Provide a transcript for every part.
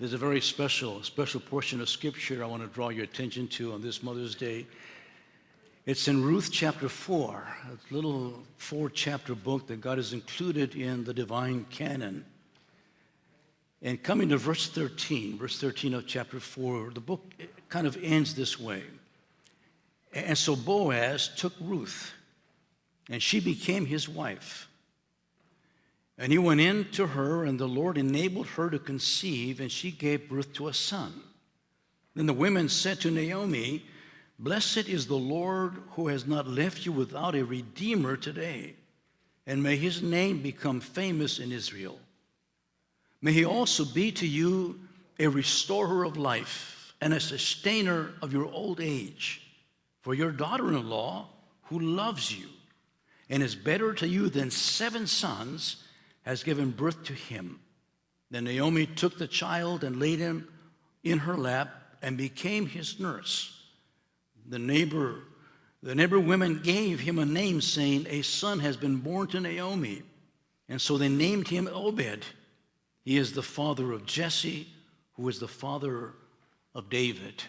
There's a very special portion of Scripture I want to draw your attention to on this Mother's Day. It's in Ruth chapter 4, a little 4-chapter book that God has included in the divine canon. And coming to verse 13 of chapter 4, the book kind of ends this way. And so Boaz took Ruth, and she became his wife. And he went in to her, and the Lord enabled her to conceive, and she gave birth to a son. Then the women said to Naomi, "Blessed is the Lord who has not left you without a redeemer today, and may his name become famous in Israel. May he also be to you a restorer of life and a sustainer of your old age. For your daughter-in-law, who loves you and is better to you than 7 sons, has given birth to him." Then Naomi took the child and laid him in her lap and became his nurse. The neighbor women gave him a name, saying, "A son has been born to Naomi." And so they named him Obed. He is the father of Jesse, who is the father of David.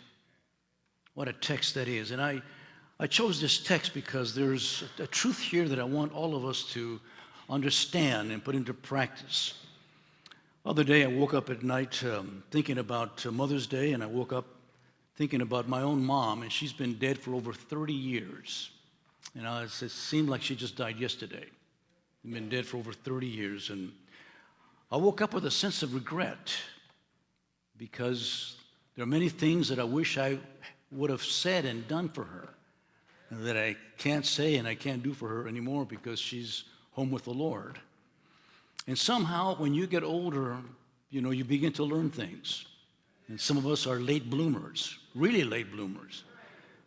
What a text that is. And I chose this text because there's a truth here that I want all of us to understand and put into practice. The other day I woke up at night thinking about Mother's Day, and I woke up thinking about my own mom, and she's been dead for over 30 years. You know, it seemed like she just died yesterday. She's been dead for over 30 years, and I woke up with a sense of regret because there are many things that I wish I would have said and done for her that I can't say and I can't do for her anymore because she's home with the Lord. And somehow when you get older, you know, you begin to learn things. And some of us are late bloomers, really late bloomers,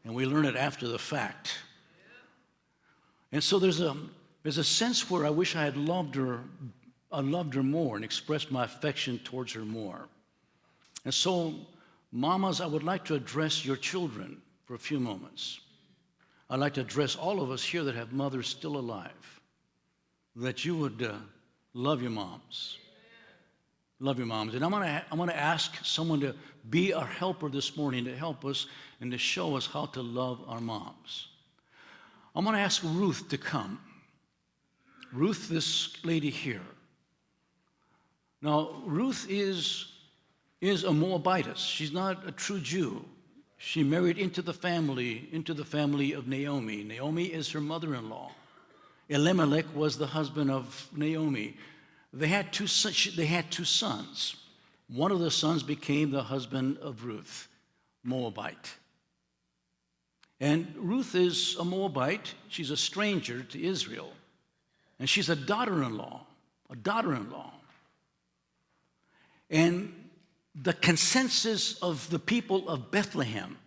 and we learn it after the fact. And so there's a sense where I wish I had loved her more and expressed my affection towards her more. And so, mamas, I would like to address your children for a few moments. I'd like to address all of us here that have mothers still alive, that you would love your moms. Love your moms. And I'm going to ask someone to be our helper this morning, to help us and to show us how to love our moms. I'm going to ask Ruth to come. Ruth, this lady here. Now, Ruth is a Moabitess. She's not a true Jew. She married into the family of Naomi. Naomi is her mother-in-law. Elimelech was the husband of Naomi. They had two sons. One of the sons became the husband of Ruth, Moabite. And Ruth is a Moabite. She's a stranger to Israel. And she's a daughter-in-law. And the consensus of the people of Bethlehem,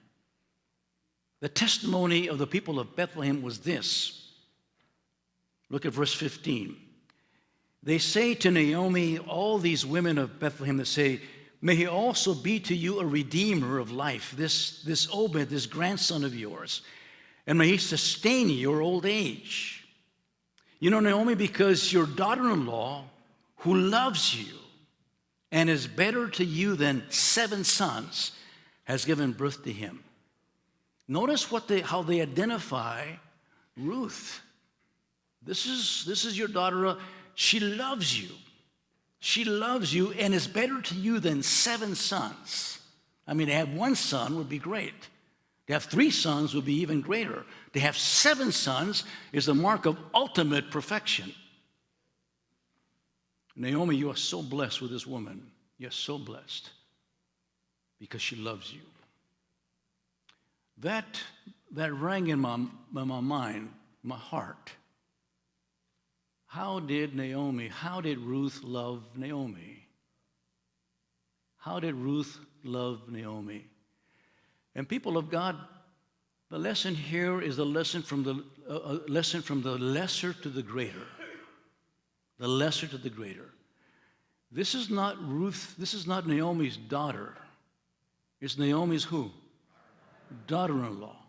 the testimony of the people of Bethlehem was this. Look at verse 15. They say to Naomi, all these women of Bethlehem that say, "May he also be to you a redeemer of life, this Obed, this grandson of yours, and may he sustain your old age. You know, Naomi, because your daughter-in-law, who loves you and is better to you than 7 sons, has given birth to him." Notice how they identify Ruth. This is your daughter. She loves you. She loves you and is better to you than 7 sons. I mean, to have 1 son would be great. To have 3 sons would be even greater. To have 7 sons is the mark of ultimate perfection. Naomi, you are so blessed with this woman. You're so blessed because she loves you. That rang in my mind, my heart. How did Ruth love Naomi? How did Ruth love Naomi? And people of God, the lesson here is a lesson from the lesser to the greater. The lesser to the greater. This is not Naomi's daughter. It's Naomi's who? Daughter-in-law.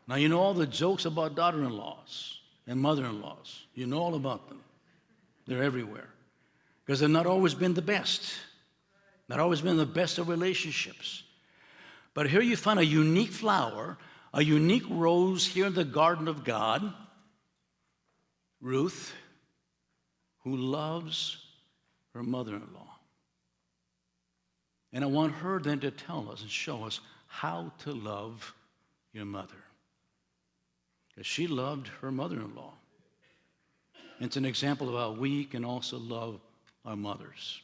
Now you know all the jokes about daughter-in-laws and mother-in-laws. You know all about them. They're everywhere. Because they've not always been the best. Not always been the best of relationships. But here you find a unique flower, a unique rose here in the garden of God, Ruth, who loves her mother-in-law. And I want her then to tell us and show us how to love your mother. Because she loved her mother-in-law. It's an example of how we can also love our mothers.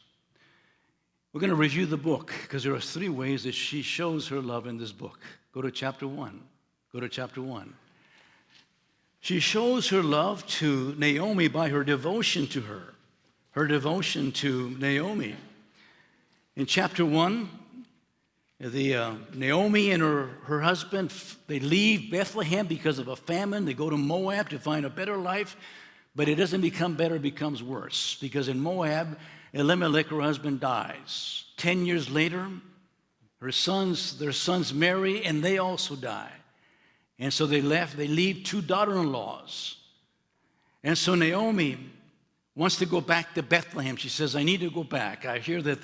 We're going to review the book because there are 3 ways that she shows her love in this book. Go to chapter 1. Go to chapter 1. She shows her love to Naomi by her devotion to her. Her devotion to Naomi. In chapter 1, Naomi and her husband, they leave Bethlehem because of a famine. They go to Moab to find a better life, but it doesn't become better, it becomes worse. Because in Moab, Elimelech, her husband, dies. 10 years later, their sons marry, and they also die. And so they leave 2 daughter-in-laws. And so Naomi wants to go back to Bethlehem. She says, I need to go back. I hear that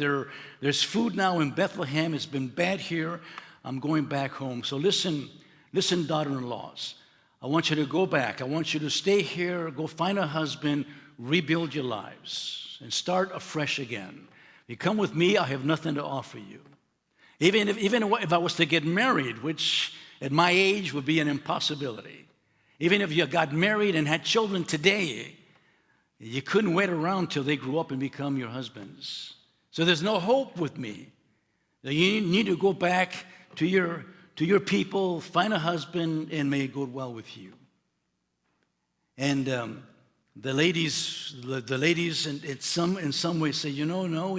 there's food now in Bethlehem. It's been bad here. I'm going back home. So listen, daughter-in-laws. I want you to go back. I want you to stay here, go find a husband, rebuild your lives, and start afresh again. You come with me, I have nothing to offer you. Even if I was to get married, which at my age would be an impossibility. Even if you got married and had children today, you couldn't wait around till they grew up and become your husbands. So there's no hope with me. You need to go back to your people, find a husband, and may it go well with you. And the ladies in some ways say, no,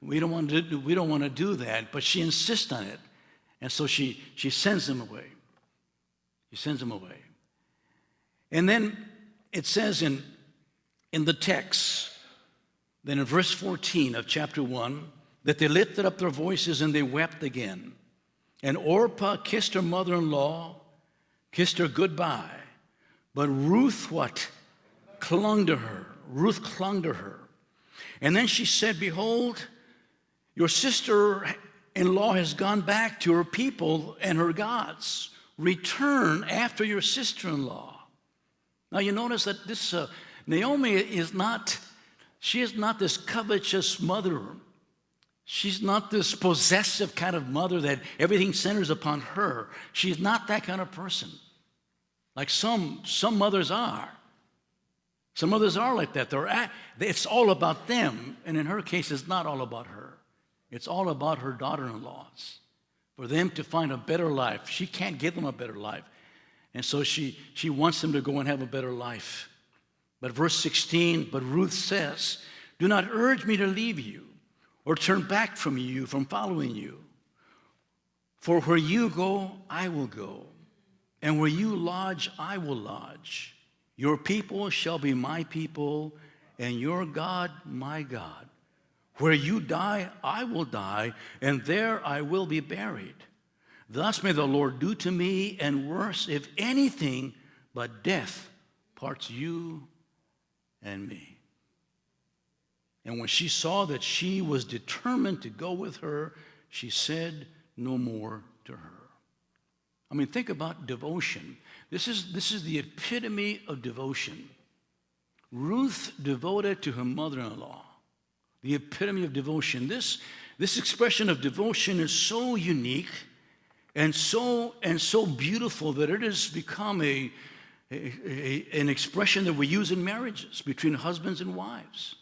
we don't want to do that. But she insists on it, and so she sends them away. She sends them away, and then it says in the text, then in verse 14 of chapter 1, that they lifted up their voices and they wept again. And Orpah kissed her mother-in-law, kissed her goodbye. But Ruth, what? Clung to her. Ruth clung to her. And then she said, behold, your sister-in-law has gone back to her people and her gods. Return after your sister-in-law. Now you notice that this Naomi is not this covetous mother. She's not this possessive kind of mother that everything centers upon her. She's not that kind of person. Like some mothers are. Some mothers are like that. It's all about them. And in her case, it's not all about her. It's all about her daughter-in-laws. For them to find a better life. She can't give them a better life. And so she wants them to go and have a better life. But verse 16, but Ruth says, do not urge me to leave you or turn back from you, from following you. For where you go, I will go. And where you lodge, I will lodge. Your people shall be my people, and your God, my God. Where you die, I will die, and there I will be buried. Thus may the Lord do to me, and worse, if anything but death parts you and me. And when she saw that she was determined to go with her, she said no more to her. I mean, think about devotion. This is the epitome of devotion. Ruth devoted to her mother-in-law. The epitome of devotion. This expression of devotion is so unique and so beautiful that it has become an expression that we use in marriages between husbands and wives.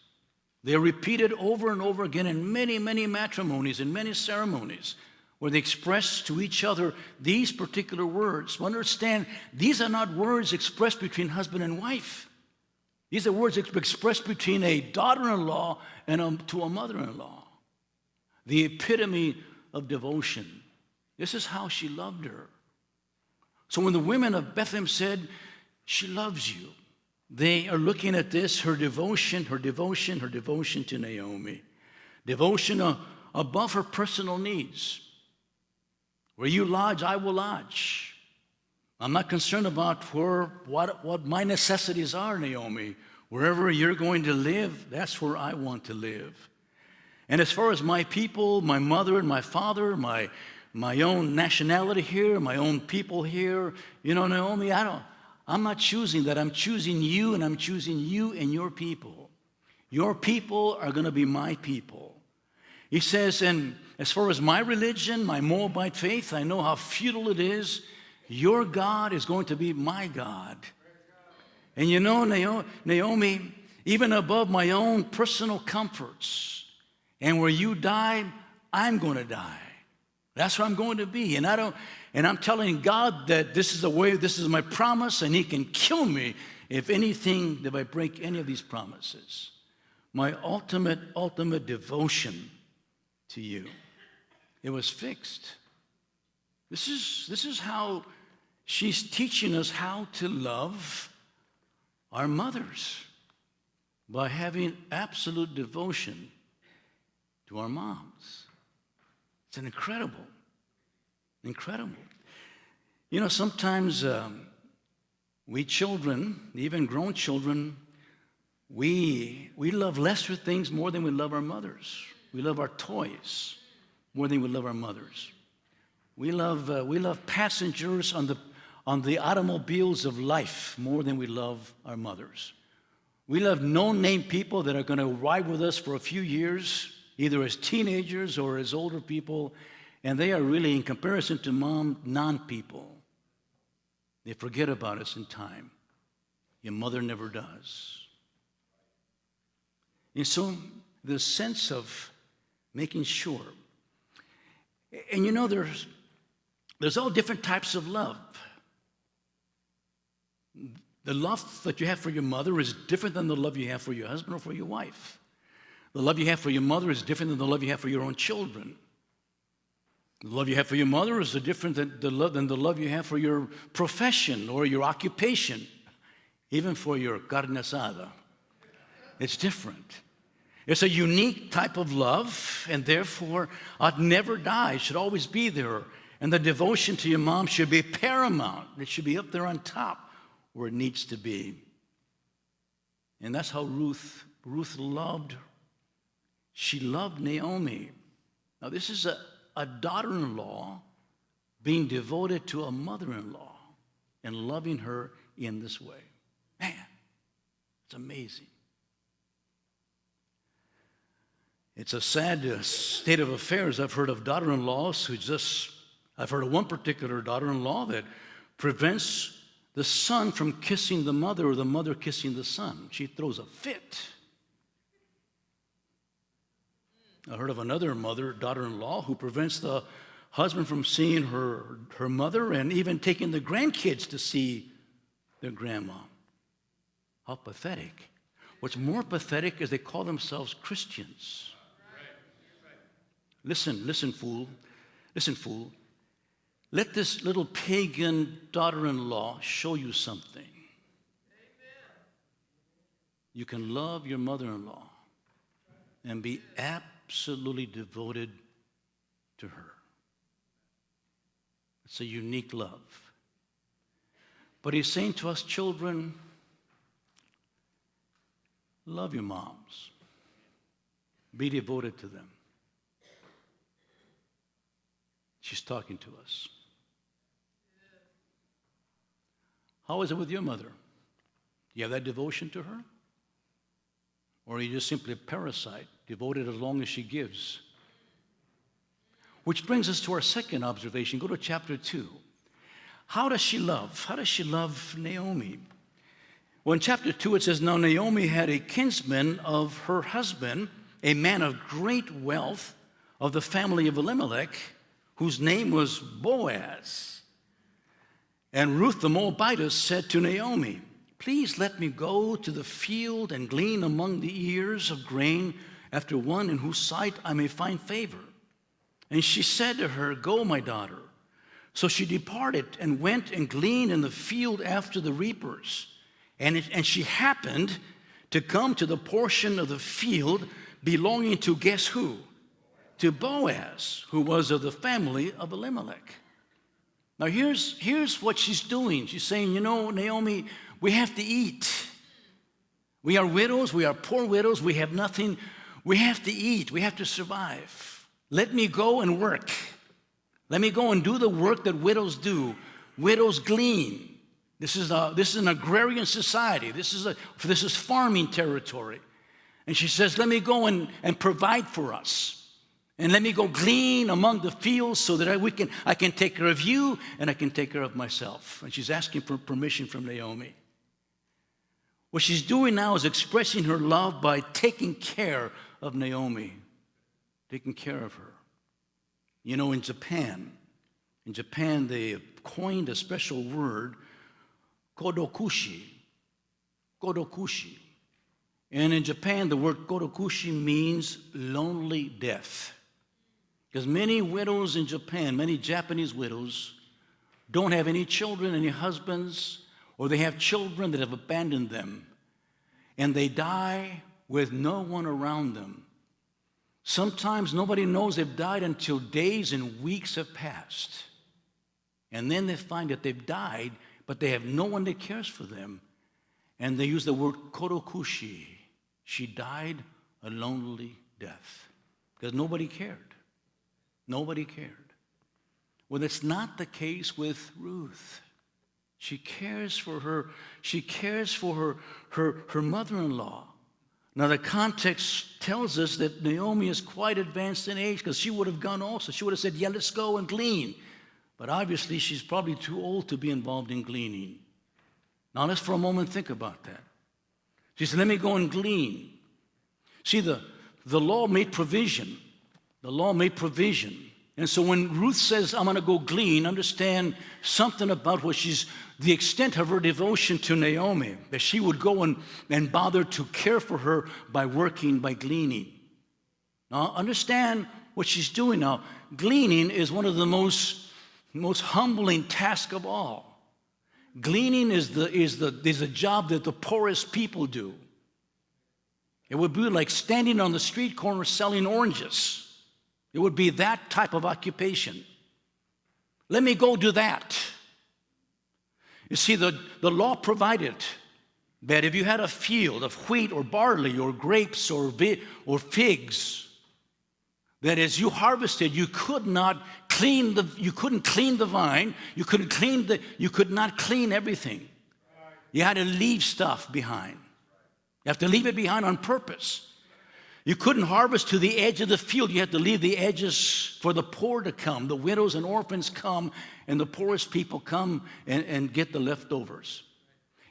They are repeated over and over again in many, many matrimonies and many ceremonies where they express to each other these particular words. Understand, these are not words expressed between husband and wife. These are words expressed between a daughter-in-law and to a mother-in-law. The epitome of devotion. This is how she loved her. So when the women of Bethlehem said, she loves you, they are looking at this, her devotion to Naomi. Devotion above her personal needs. Where you lodge, I will lodge. I'm not concerned about what my necessities are, Naomi. Wherever you're going to live, that's where I want to live. And as far as my people, my mother and my father, my own nationality here, my own people here, Naomi, I'm not choosing that. I'm choosing you, and I'm choosing you and your people. Your people are going to be my people. He says, and as far as my religion, my Moabite faith, I know how futile it is. Your God is going to be my God. And Naomi, even above my own personal comforts, and where you die, I'm going to die. That's where I'm going to be. And I'm telling God that this is the way, this is my promise, and he can kill me if I break any of these promises. My ultimate devotion to you. It was fixed. This is how she's teaching us how to love our mothers, by having absolute devotion to our moms. It's incredible. Sometimes we children, even grown children, we love lesser things more than we love our mothers. We love our toys more than we love our mothers. We love passengers on the automobiles of life more than we love our mothers. We love no-name people that are going to ride with us for a few years, either as teenagers or as older people, and they are really, in comparison to mom, non-people. They forget about us in time. Your mother never does. And so the sense of making sure. And there's all different types of love. The love that you have for your mother is different than the love you have for your husband or for your wife. The love you have for your mother is different than the love you have for your own children. The love you have for your mother is different than the love you have for your profession or your occupation, even for your carne asada. It's different. It's a unique type of love, and therefore ought never die. It should always be there. And the devotion to your mom should be paramount. It should be up there on top where it needs to be. And that's how Ruth loved. She loved Naomi. Now this is a daughter-in-law being devoted to a mother-in-law and loving her in this way. Man, it's amazing. It's a sad state of affairs. I've heard of daughter-in-laws I've heard of one particular daughter-in-law that prevents the son from kissing the mother or the mother kissing the son. She throws a fit. I heard of another daughter-in-law, who prevents the husband from seeing her mother and even taking the grandkids to see their grandma. How pathetic. What's more pathetic is they call themselves Christians. Listen, fool. Let this little pagan daughter-in-law show you something. You can love your mother-in-law and be absolutely devoted to her. It's a unique love. But he's saying to us children, love your moms. Be devoted to them. She's talking to us. How is it with your mother? Do you have that devotion to her? Or are you just simply a parasite, devoted as long as she gives? Which brings us to our second observation. Go to chapter 2. How does she love? How does she love Naomi? Well, in chapter 2 it says, now Naomi had a kinsman of her husband, a man of great wealth of the family of Elimelech, whose name was Boaz. And Ruth the Moabitess said to Naomi, please let me go to the field and glean among the ears of grain after one in whose sight I may find favor. And she said to her, go, my daughter. So she departed and went and gleaned in the field after the reapers. And she happened to come to the portion of the field belonging to, guess who? To Boaz, who was of the family of Elimelech. Now here's what she's doing. She's saying, Naomi, we have to eat. We are widows. We are poor widows. We have nothing. We have to eat. We have to survive. Let me go and work. Let me go and do the work that widows do. Widows glean. This is an agrarian society. This is farming territory. And she says, let me go and provide for us. And let me go glean among the fields so that I can take care of you and I can take care of myself. And she's asking for permission from Naomi. What she's doing now is expressing her love by taking care of Naomi, taking care of her. You know, in Japan, they coined a special word, kodokushi. Kodokushi. And in Japan, the word kodokushi means lonely death. Because many widows in Japan, many Japanese widows, don't have any children, any husbands, or they have children that have abandoned them. And they die with no one around them. Sometimes nobody knows they've died until days and weeks have passed. And then they find that they've died, but they have no one that cares for them. And they use the word kodokushi. She died a lonely death because nobody cared. Nobody cared. Well, that's not the case with Ruth. She cares for her. She cares for her mother-in-law. Now, the context tells us that Naomi is quite advanced in age because she would have gone also. She would have said, yeah, let's go and glean. But obviously, she's probably too old to be involved in gleaning. Now, let's for a moment think about that. She said, let me go and glean. See, the law made provision. The law made provision. And so when Ruth says, I'm going to go glean, understand something about the extent of her devotion to Naomi, that she would go and bother to care for her by working, by gleaning. Now, understand what she's doing now. Gleaning is one of the most humbling tasks of all. Gleaning is a job that the poorest people do. It would be like standing on the street corner selling oranges. It would be that type of occupation. Let me go do that. You see, the law provided that if you had a field of wheat or barley or grapes or figs, that as you harvested, you couldn't clean the vine, you could not clean everything. You had to leave stuff behind. You have to leave it behind on purpose. You couldn't harvest to the edge of the field. You had to leave the edges for the poor to come. The widows and orphans come, and the poorest people come and get the leftovers.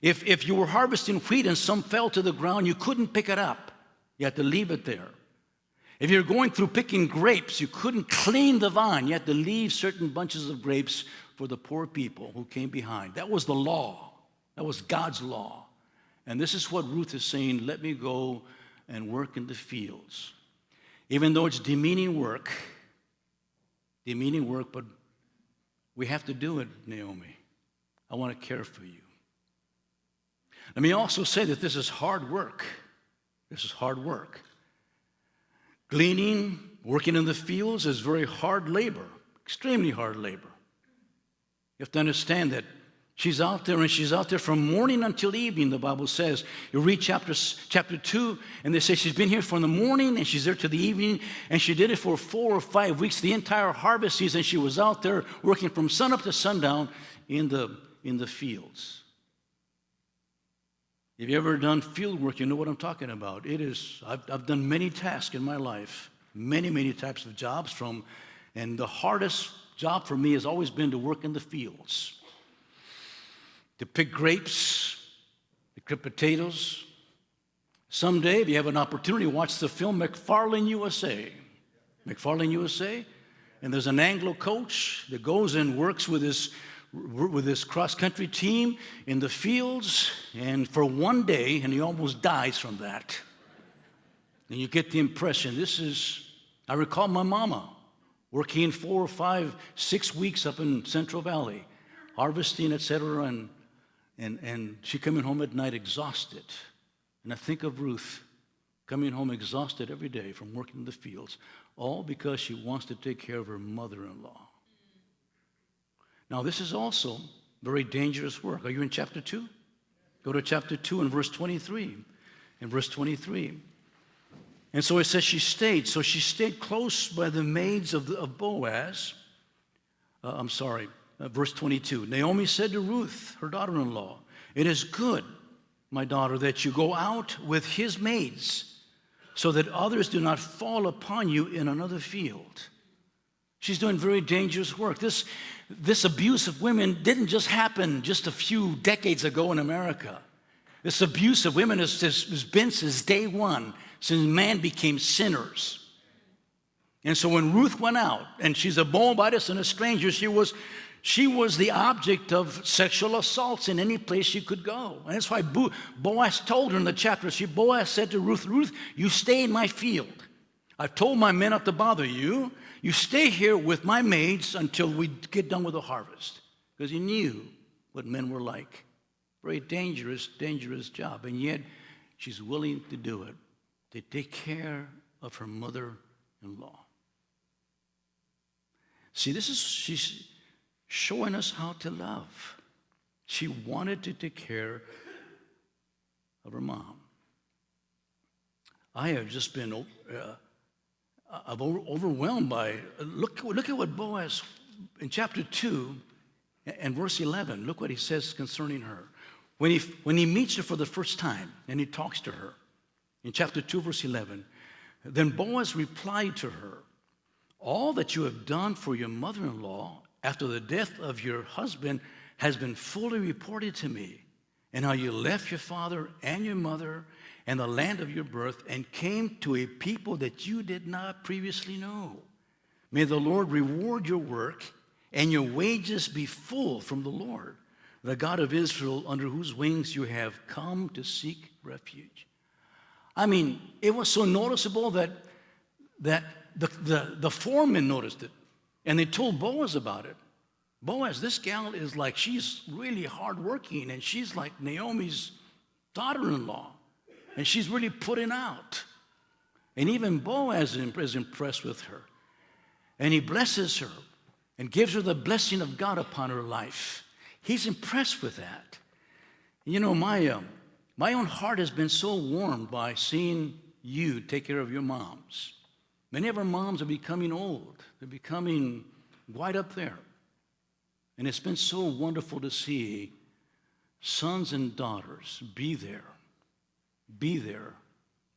If you were harvesting wheat and some fell to the ground, you couldn't pick it up. You had to leave it there. If you're going through picking grapes, you couldn't clean the vine. You had to leave certain bunches of grapes for the poor people who came behind. That was the law. That was God's law. And this is what Ruth is saying, let me go and work in the fields. Even though it's demeaning work, but we have to do it, Naomi. I want to care for you. Let me also say that this is hard work. This is hard work. Gleaning, working in the fields is very hard labor, extremely hard labor. You have to understand that she's out there from morning until evening, the Bible says. You read chapter 2, and they say she's been here from the morning, and she's there to the evening, and she did it for 4 or 5 weeks. The entire harvest season, she was out there working from sunup to sundown in the fields. If you've ever done field work, you know what I'm talking about. I've done many tasks in my life, many types of jobs and the hardest job for me has always been to work in the fields. To pick grapes, to pick potatoes. Someday, if you have an opportunity, watch the film McFarlane USA. McFarlane USA, and there's an Anglo coach that goes and works with his cross-country team in the fields, and for one day, and he almost dies from that. And you get the impression, I recall my mama working 4 or 5, 6 weeks up in Central Valley, harvesting, etc., and she coming home at night exhausted. And I think of Ruth coming home exhausted every day from working in the fields, all because she wants to take care of her mother-in-law. Now, this is also very dangerous work. Are you in chapter 2? Go to chapter 2 and verse 23. In verse 23. And so it says she stayed. So she stayed close by the maids of Boaz. Verse 22. Naomi said to Ruth, her daughter-in-law, "It is good, my daughter, that you go out with his maids, so that others do not fall upon you in another field." She's doing very dangerous work. This abuse of women didn't just happen just a few decades ago in America. This abuse of women has been since day one, since man became sinners. And so when Ruth went out, and she's a Moabitess and a stranger, she was the object of sexual assaults in any place she could go. And that's why Boaz told her in the chapter, Boaz said to Ruth, "Ruth, you stay in my field. I've told my men not to bother you. You stay here with my maids until we get done with the harvest." Because he knew what men were like. Very dangerous, dangerous job. And yet, she's willing to do it, to take care of her mother-in-law. See, she's showing us how to love. She wanted to take care of her mom. I have just been overwhelmed by, look at what Boaz, in chapter 2 and verse 11, look what he says concerning her. When he meets her for the first time and he talks to her, in chapter 2, verse 11, then Boaz replied to her, "All that you have done for your mother-in-law after the death of your husband has been fully reported to me, and how you left your father and your mother and the land of your birth and came to a people that you did not previously know. May the Lord reward your work and your wages be full from the Lord, the God of Israel, under whose wings you have come to seek refuge." I mean, it was so noticeable that the foreman noticed it, and they told Boaz about it. "Boaz, this gal is like, she's really hardworking, and she's like Naomi's daughter-in-law, and she's really putting out." And even Boaz is impressed with her, and he blesses her and gives her the blessing of God upon her life. He's impressed with that. You know, my own heart has been so warmed by seeing you take care of your moms. Many of our moms are becoming old. They're becoming right up there. And it's been so wonderful to see sons and daughters be there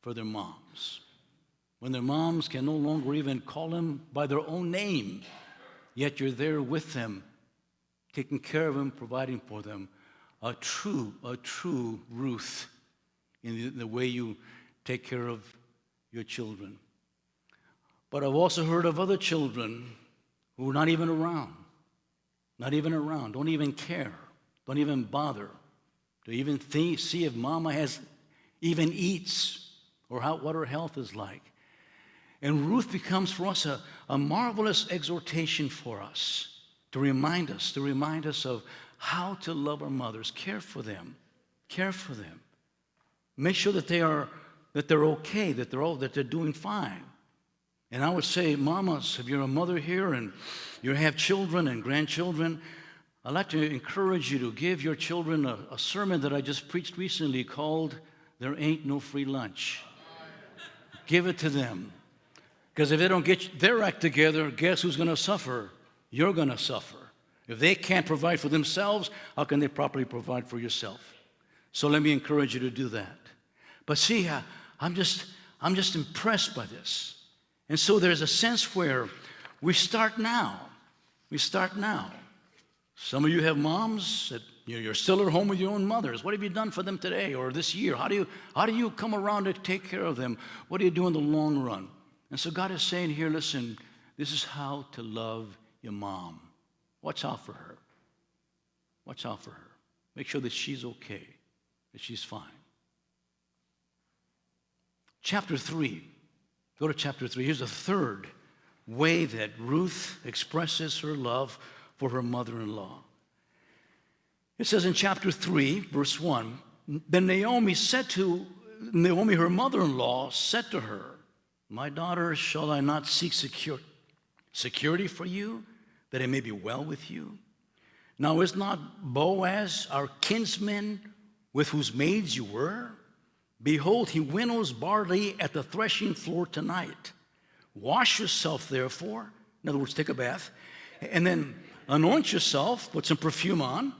for their moms. When their moms can no longer even call them by their own name, yet you're there with them, taking care of them, providing for them. A true Ruth in the way you take care of your children. But I've also heard of other children who are not even around, don't even care, don't even bother to even see if mama even eats or what her health is like. And Ruth becomes for us a marvelous exhortation for us, to remind us of how to love our mothers, care for them. Make sure that they're okay, that they're doing fine. And I would say, mamas, if you're a mother here and you have children and grandchildren, I'd like to encourage you to give your children a sermon that I just preached recently called "There Ain't No Free Lunch." Give it to them. Because if they don't get their act together, guess who's going to suffer? You're going to suffer. If they can't provide for themselves, how can they properly provide for yourself? So let me encourage you to do that. But see, I'm just impressed by this. And so there's a sense where we start now. Some of you have moms that you're still at home with your own mothers. What have you done for them today or this year? How do you come around to take care of them? What do you do in the long run? And so God is saying here, listen, this is how to love your mom. Watch out for her. Make sure that she's okay, that she's fine. Chapter 3. Go to chapter 3. Here's a third way that Ruth expresses her love for her mother-in-law. It says in chapter 3, verse 1, then Naomi, her mother-in-law, said to her, "My daughter, shall I not seek security for you, that it may be well with you? Now is not Boaz our kinsman with whose maids you were? Behold, he winnows barley at the threshing floor tonight. Wash yourself, therefore. In other words, take a bath. And then anoint yourself, put some perfume on,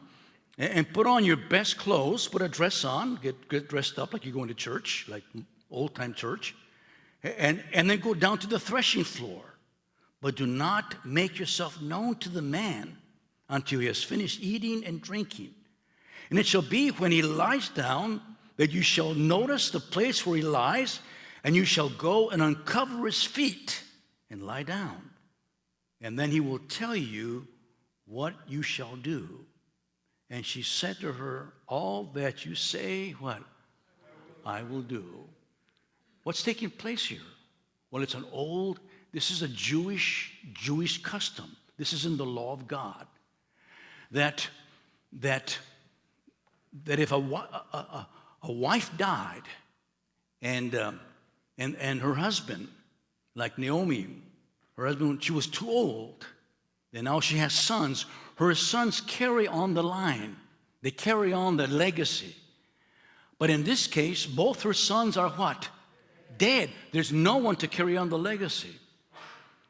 and put on your best clothes, put a dress on, get dressed up like you're going to church, like old-time church, and then go down to the threshing floor. But do not make yourself known to the man until he has finished eating and drinking. And it shall be when he lies down that you shall notice the place where he lies, and you shall go and uncover his feet and lie down. And then he will tell you what you shall do. And she said to her, all that you say, what? I will do. What's taking place here? Well, this is a Jewish custom. This is in the law of God. That if a wife died and her husband, like Naomi, her husband, she was too old, and now she has sons. Her sons carry on the line. They carry on the legacy. But in this case, both her sons are what? Dead. There's no one to carry on the legacy.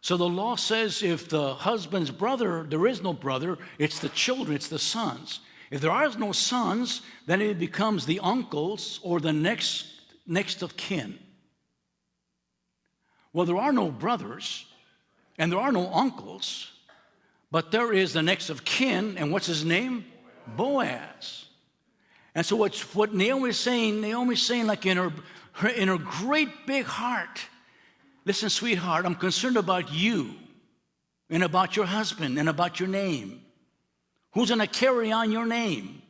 So the law says if the husband's brother, there is no brother, it's the children, it's the sons. If there are no sons, then it becomes the uncles or the next of kin. Well, there are no brothers and there are no uncles, but there is the next of kin, and what's his name? Boaz. And so what Naomi's saying like in her great big heart, listen, sweetheart, I'm concerned about you and about your husband and about your name. Who's going to carry on your name?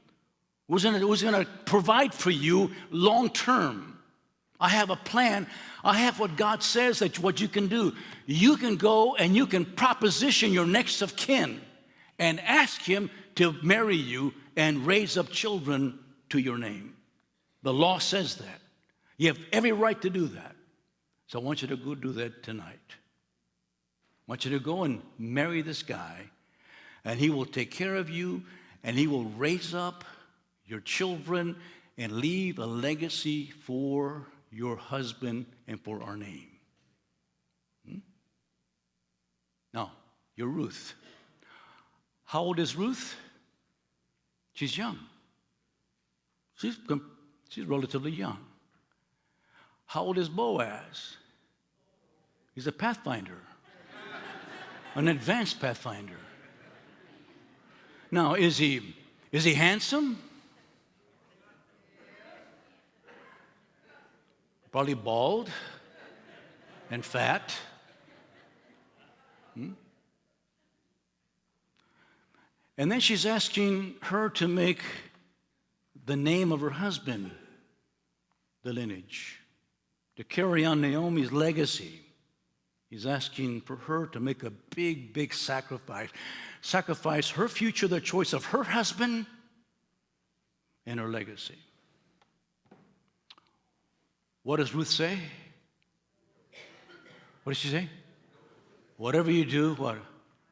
Who's going to provide for you long term? I have a plan. I have what God says that what you can do. You can go and you can proposition your next of kin and ask him to marry you and raise up children to your name. The law says that. You have every right to do that. So I want you to go do that tonight. I want you to go and marry this guy, and he will take care of you, and he will raise up your children and leave a legacy for your husband and for our name. Now, you're Ruth. How old is Ruth? She's young. She's relatively young. How old is Boaz? He's a pathfinder, an advanced pathfinder. Now, is he handsome? Probably bald and fat. And then she's asking her to make the name of her husband the lineage, to carry on Naomi's legacy. He's asking for her to make a big, big sacrifice. Sacrifice her future, the choice of her husband, and her legacy. What does Ruth say? What does she say? Whatever you do,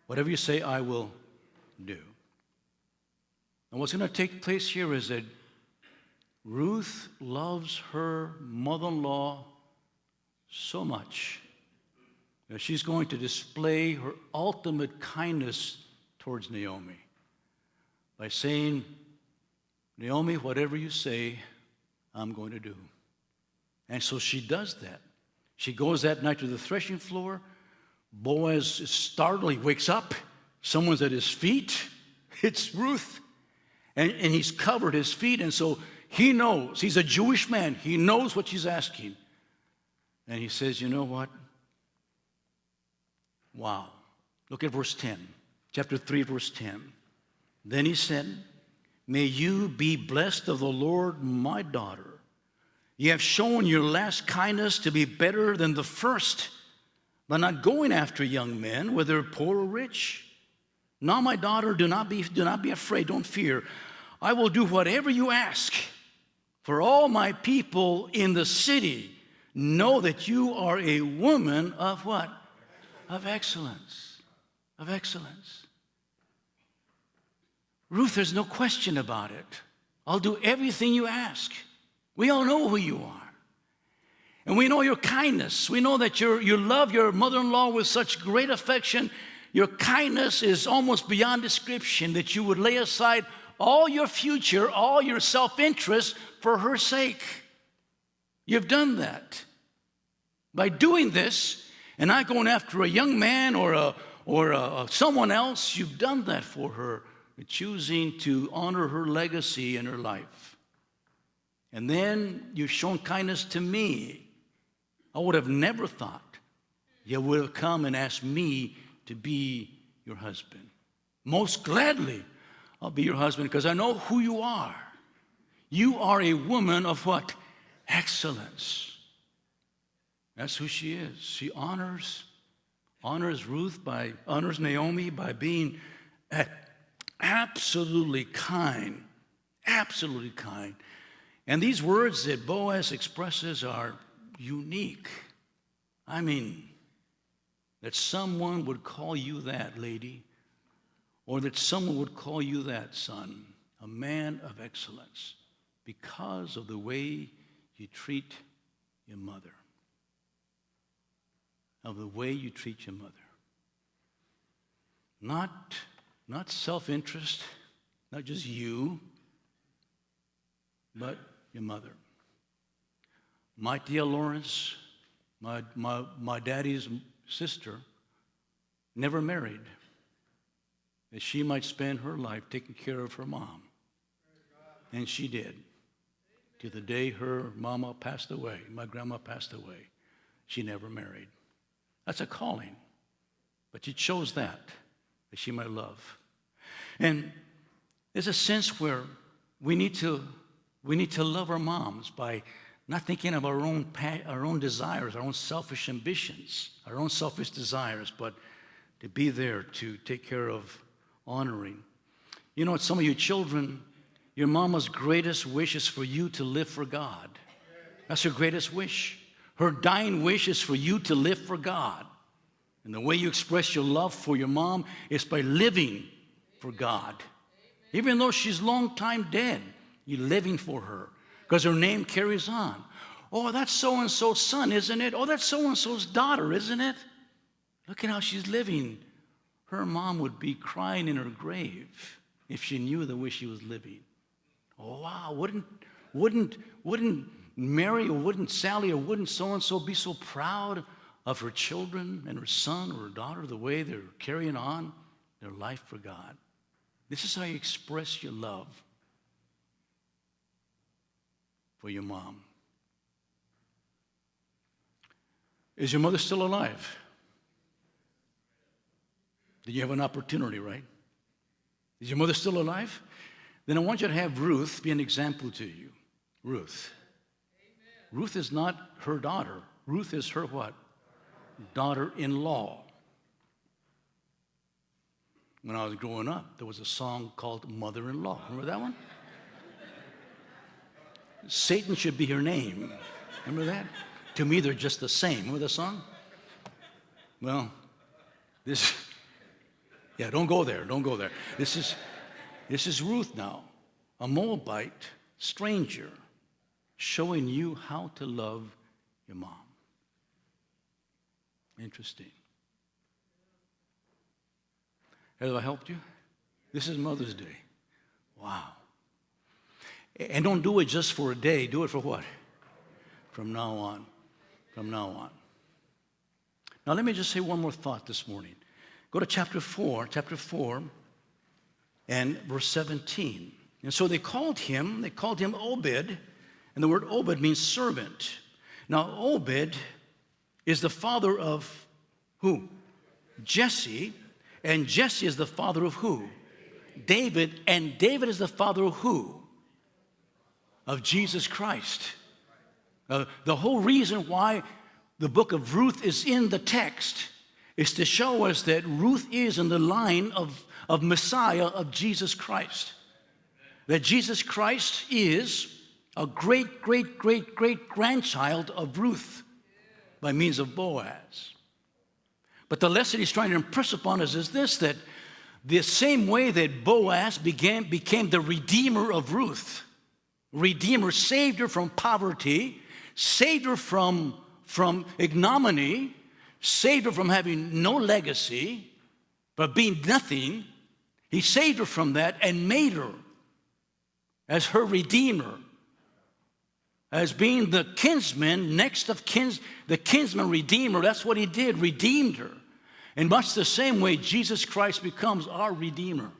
whatever you say, I will do. And what's going to take place here is that Ruth loves her mother-in-law so much that she's going to display her ultimate kindness towards Naomi by saying, Naomi, whatever you say, I'm going to do. And so she does that. She goes that night to the threshing floor. Boaz is startled. He wakes up. Someone's at his feet. It's Ruth. And he's covered his feet. And so he knows. He's a Jewish man. He knows what she's asking. And he says, you know what? Wow. Look at verse 10. Chapter 3, verse 10. Then he said, may you be blessed of the Lord, my daughter. You have shown your last kindness to be better than the first, by not going after young men, whether poor or rich. Now, my daughter, do not be afraid, don't fear. I will do whatever you ask. For all my people in the city know that you are a woman of what? Of excellence. Of excellence. Ruth, there's no question about it. I'll do everything you ask. We all know who you are. And we know your kindness. We know that you love your mother-in-law with such great affection. Your kindness is almost beyond description, that you would lay aside all your future, all your self-interest for her sake. You've done that. By doing this, and not going after a young man or someone else, you've done that for her, choosing to honor her legacy in her life. And then you've shown kindness to me. I would have never thought you would have come and asked me to be your husband. Most gladly, I'll be your husband because I know who you are. You are a woman of what? Excellence. That's who she is. She honors Naomi by being absolutely kind. Absolutely kind. And these words that Boaz expresses are unique. I mean, that someone would call you that, lady, or that someone would call you that, son, a man of excellence, because of the way you treat your mother. Of the way you treat your mother. Not self-interest, not just you, but your mother. My Tia Lawrence, my daddy's sister, never married, that she might spend her life taking care of her mom. And she did. To the day her mama passed away, my grandma passed away, she never married. That's a calling. But she chose that she might love. And there's a sense where we need to love our moms by not thinking of our own desires, our own selfish ambitions, our own selfish desires, but to be there to take care of honoring. You know, some of you children, your mama's greatest wish is for you to live for God. That's her greatest wish. Her dying wish is for you to live for God. And the way you express your love for your mom is by living for God. Even though she's long time dead, you're living for her because her name carries on. Oh, that's so-and-so's son, isn't it? Oh, that's so-and-so's daughter, isn't it? Look at how she's living. Her mom would be crying in her grave if she knew the way she was living. Oh, wow, wouldn't Mary or wouldn't Sally or wouldn't so-and-so be so proud of her children and her son or her daughter, the way they're carrying on their life for God? This is how you express your love for your mom. Is your mother still alive? Did you have an opportunity, right? Is your mother still alive? Then I want you to have Ruth be an example to you. Ruth. Amen. Ruth is not her daughter. Ruth is her what? Daughter-in-law. When I was growing up, there was a song called Mother-in-Law. Remember that one? Satan should be her name. Remember that? To me, they're just the same. Remember the song? Well, don't go there. Don't go there. This is Ruth now, a Moabite stranger, showing you how to love your mom. Interesting. Have I helped you? This is Mother's Day. Wow. And don't do it just for a day. Do it for what? From now on. From now on. Now let me just say one more thought this morning. Go to chapter 4 and verse 17. And so they called him Obed, and the word Obed means servant. Now Obed is the father of who? Jesse, and Jesse is the father of who? David, and David is the father of who? Of Jesus Christ. The whole reason why the book of Ruth is in the text is to show us that Ruth is in the line of Messiah, of Jesus Christ. That Jesus Christ is a great, great, great, great grandchild of Ruth by means of Boaz. But the lesson he's trying to impress upon us is this, that the same way that Boaz became the redeemer of Ruth, Redeemer saved her from poverty, saved her from ignominy, saved her from having no legacy, but being nothing. He saved her from that and made her as her Redeemer, as being the kinsman, next of the kinsman Redeemer. That's what he did, redeemed her. In much the same way, Jesus Christ becomes our Redeemer.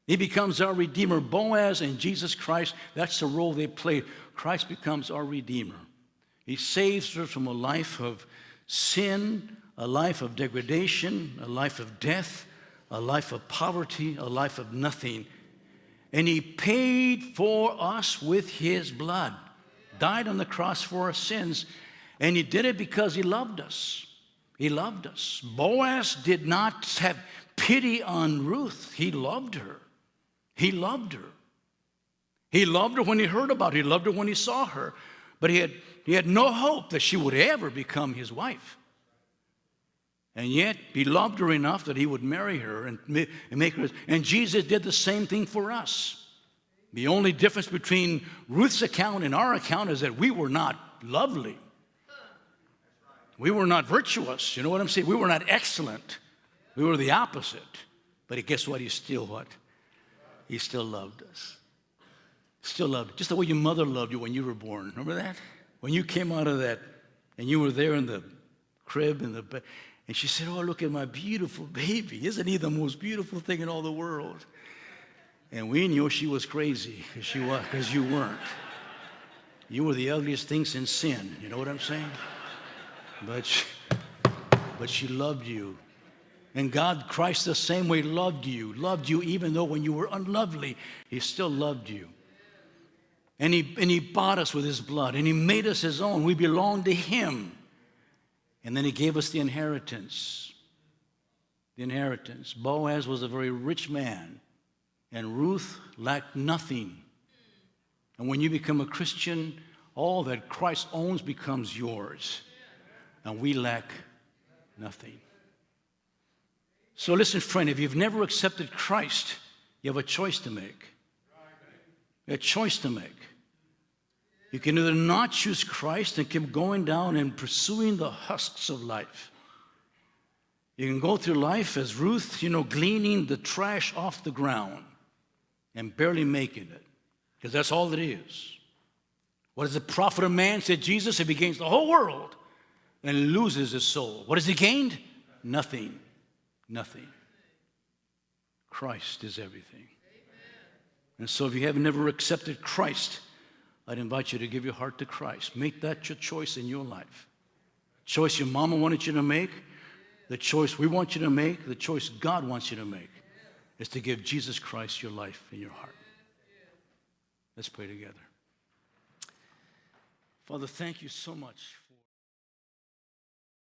He becomes our Redeemer. Boaz and Jesus Christ, that's the role they played. Christ becomes our Redeemer. He saves her from a life of sin, a life of degradation, a life of death, a life of poverty, a life of nothing. And he paid for us with his blood, died on the cross for our sins, and he did it because he loved us. He loved us. Boaz did not have pity on Ruth. He loved her. He loved her. He loved her when he heard about her. He loved her when he saw her. But he had no hope that she would ever become his wife. And yet, he loved her enough that he would marry her and make her. And Jesus did the same thing for us. The only difference between Ruth's account and our account is that we were not lovely. We were not virtuous. You know what I'm saying? We were not excellent. We were the opposite. But guess what? He's still what? He still loved us. Still loved us. Just the way your mother loved you when you were born. Remember that? When you came out of that and you were there in the crib and she said, "Oh, look at my beautiful baby. Isn't he the most beautiful thing in all the world?" And we knew she was crazy because you weren't. You were the ugliest thing since sin. You know what I'm saying? But she loved you. And God, Christ, the same way loved you even though when you were unlovely, he still loved you. And he bought us with his blood, and he made us his own. We belong to him. And then he gave us the inheritance. The inheritance. Boaz was a very rich man, and Ruth lacked nothing. And when you become a Christian, all that Christ owns becomes yours. And we lack nothing. So listen, friend, if you've never accepted Christ, you have a choice to make. A choice to make. You can either not choose Christ and keep going down and pursuing the husks of life. You can go through life as Ruth, gleaning the trash off the ground and barely making it, because that's all it is. What does the profit of man, said Jesus, if he gains the whole world and loses his soul? What has he gained? Nothing. Nothing. Christ is everything. And so if you have never accepted Christ, I'd invite you to give your heart to Christ. Make that your choice in your life. Choice your mama wanted you to make, the choice we want you to make, the choice God wants you to make is to give Jesus Christ your life and your heart. Let's pray together. Father, thank you so much